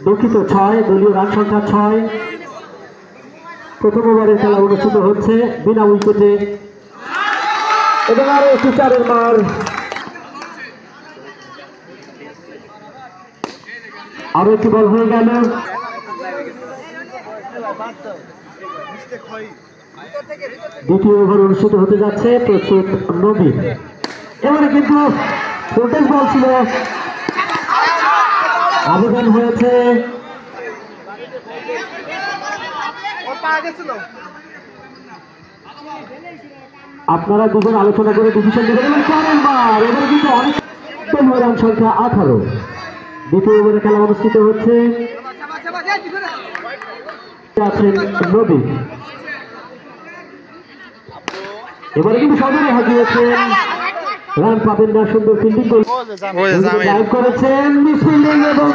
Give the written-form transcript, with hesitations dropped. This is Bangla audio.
দুঃখিত 6 দলীয় রান সংখ্যা 6। প্রথম ওভারের খেলা অনুষ্ঠিত হচ্ছে বিনা উইকেটে এবং আরো একটি 4-এর মার। আরো একটি বল হয়ে গেল। দ্বিতীয় ওভার অনুষ্ঠিত হতে যাচ্ছে। প্রস্তুত নবী। এবারে কিন্তু ফুলটেজ বল ছিল, আবেদন হয়েছে। আপনারা দুজন আলোচনা করে ডিসিশন নেবেন এবং 4-এর মার। এবারে কিন্তু অনেক রান সংখ্যা 18। দ্বিতীয় ওভারে খেলা অনুষ্ঠিত হচ্ছে। আছেন নবী। এবারে কিন্তু সদরে হাজিয়েছেন, রান পাবেন না। সুন্দর ফিল্ডিং করেছেন, মিস ফিল্ডিং এবং